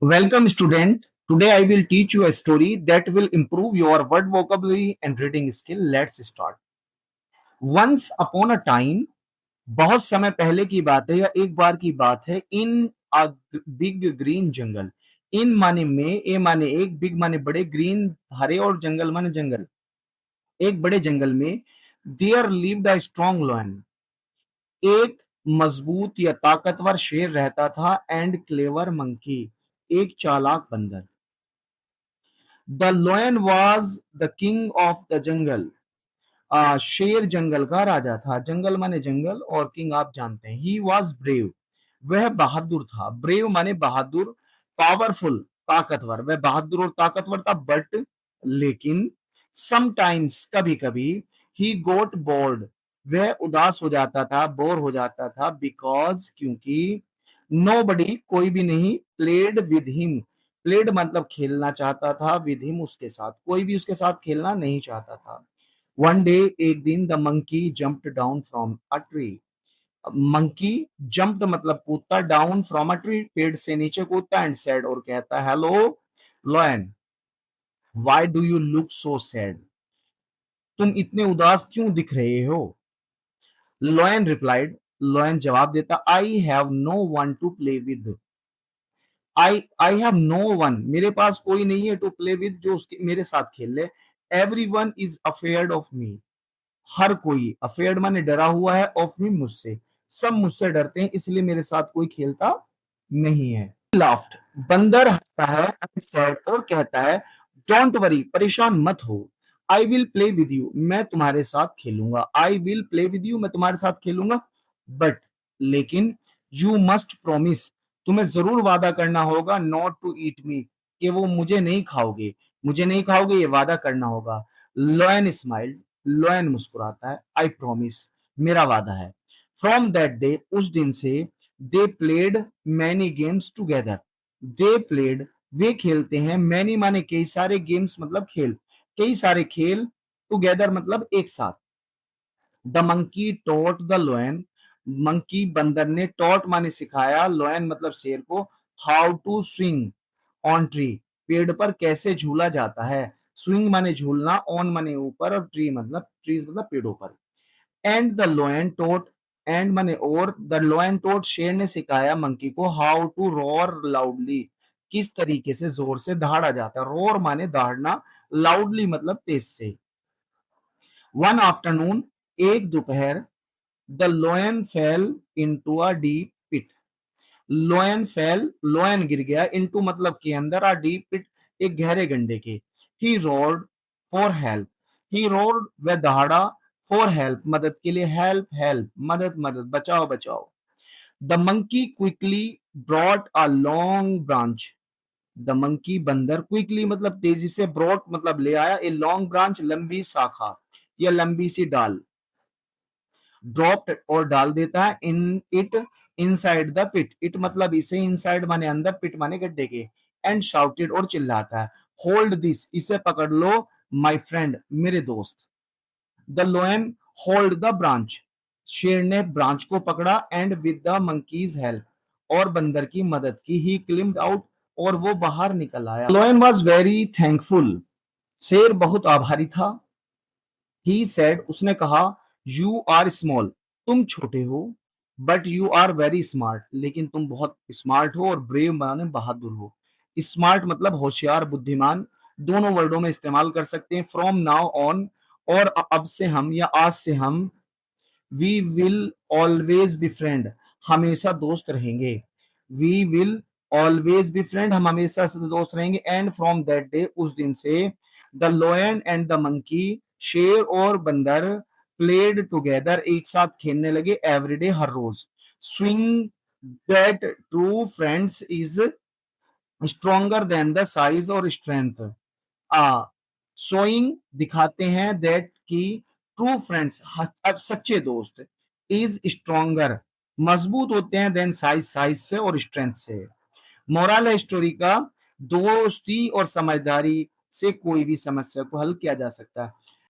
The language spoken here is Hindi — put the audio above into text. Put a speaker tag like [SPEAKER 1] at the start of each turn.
[SPEAKER 1] Welcome, student. Today I will teach you a story that will improve your word vocabulary and reading skill. Let's start. Once upon a time, बहुत समय पहले की बात है या एक बार की बात है. इन अ बिग ग्रीन जंगल. इन माने में, ए माने एक, बिग माने बड़े, ग्रीन हरे और जंगल माने जंगल. एक बड़े जंगल में there lived a strong lion. एक मजबूत या ताकतवर शेर रहता था. And clever monkey. एक चालाक बंदर. The lion was the king of the jungle. शेर जंगल का राजा था. जंगल माने जंगल और किंग आप जानते हैं. He was brave. वह बहादुर था. ब्रेव माने बहादुर. पावरफुल ताकतवर. वह बहादुर और ताकतवर था. बट लेकिन समटाइम्स कभी कभी ही गोट बोर्ड. वह उदास हो जाता था, बोर हो जाता था. बिकॉज क्योंकि नोबडी कोई भी नहीं प्लेड विद हिम. प्लेड मतलब खेलना चाहता था. विद हिम उसके साथ. कोई भी उसके साथ खेलना नहीं चाहता था. वन डे एक दिन the monkey jumped down from a tree. Monkey jumped मतलब कूदता. डाउन फ्रॉम अ ट्री पेड़ से नीचे कूदता. एंड सैड और कहता hello lion why do you look so sad. तुम इतने उदास क्यों दिख रहे हो. Lion replied. लॉयन जवाब देता I have no one to play with. I have no one. मेरे पास कोई नहीं है टू प्ले विद जो उसके मेरे साथ खेल ले. Everyone is afraid of me. हर कोई. अफेयर्ड माने डरा हुआ है. ऑफ मी मुझसे. सब मुझसे डरते हैं इसलिए मेरे साथ कोई खेलता नहीं है. लाफ्ट. बंदर हंसता है. and said और कहता है डोंट वरी परेशान मत हो. I will play with you. मैं तुम्हारे साथ खेलूंगा. I will play with you. मैं तुम्हारे साथ खेलूंगा. बट लेकिन यू मस्ट प्रोमिस. तुम्हें जरूर वादा करना होगा. नॉट टू ईट मी. कि वो मुझे नहीं खाओगे. मुझे नहीं खाओगे ये वादा करना होगा. Lion smiled. लॉयन मुस्कुराता है. I promise. मेरा वादा है. फ्रॉम दैट डे उस दिन से they played many games together. They played वे खेलते हैं. मैनी माने कई सारे. गेम्स मतलब खेल. कई सारे खेल. टूगेदर मतलब एक साथ. The monkey taught the lion. Monkey बंदर ने. टॉट माने सिखाया. लॉयन मतलब शेर को. How to swing on tree. पेड़ पर कैसे झूला जाता है. स्विंग माने झूलना. ऑन माने ऊपर और ट्री मतलब ट्रीज मतलब पेड़ों पर. And the lion taught. And माने और. द लॉयन टोट शेर ने सिखाया मंकी को. How to roar loudly. किस तरीके से जोर से दहाड़ा जाता है. रोर माने दहाड़ना. लाउडली मतलब तेज से. वन आफ्टरनून एक दोपहर. The lion fell into a deep pit. Lion fell. Lion गिर गया. इनटू मतलब के अंदर. अ डीप पिट एक गहरे गड्ढे के. ही road for help. He road वह दहाड़ा. फॉर हेल्प मदद के लिए. हेल्प हेल्प मदद मदद. बचाओ बचाओ. The monkey quickly brought a long branch. The monkey बंदर. क्विकली मतलब तेजी से. ब्रॉट मतलब ले आया. ए लॉन्ग ब्रांच लंबी शाखा या लंबी सी डाल. ड्रॉप्ड और डाल देता है. In it inside the pit. It मतलब इसे. इनसाइड माने अंदर. पिट माने गड्ढे के. एंड शाउटेड और चिल्लाता है. होल्ड दिस इसे पकड़ लो. माय फ्रेंड मेरे दोस्त. The lion hold the branch. शेर ने ब्रांच को पकड़ा. And with the monkeys help और बंदर की मदद की. ही क्लिम्ड आउट और वो बाहर निकल आया. Lion was very thankful. शेर बहुत आभारी था. ही सेड उसने कहा यू आर स्मॉल. तुम छोटे हो. But you are very smart. लेकिन तुम बहुत स्मार्ट हो. और ब्रेव माने बहादुर हो. स्मार्ट मतलब होशियार बुद्धिमान. दोनों वर्डों में इस्तेमाल कर सकते हैं. फ्रॉम नाउ ऑन और अब से हम या आज से हम. We will always be friend. हमेशा दोस्त रहेंगे. We will always be friend. हम हमेशा से दोस्त रहेंगे. एंड फ्रॉम दैट डे उस दिन से the lion and the monkey शेर और बंदर प्लेड टुगेदर एक साथ खेलने लगे. एवरीडे हर रोज. Showing that true friends is stronger than the size और स्ट्रेंथ. शोइंग दिखाते हैं. दैट की ट्रू फ्रेंड्स सच्चे दोस्त. इज स्ट्रॉन्गर मजबूत होते हैं. देन साइज साइज से और स्ट्रेंथ से. मोरल है स्टोरी का. दोस्ती और समझदारी से कोई भी समस्या को हल किया जा सकता है.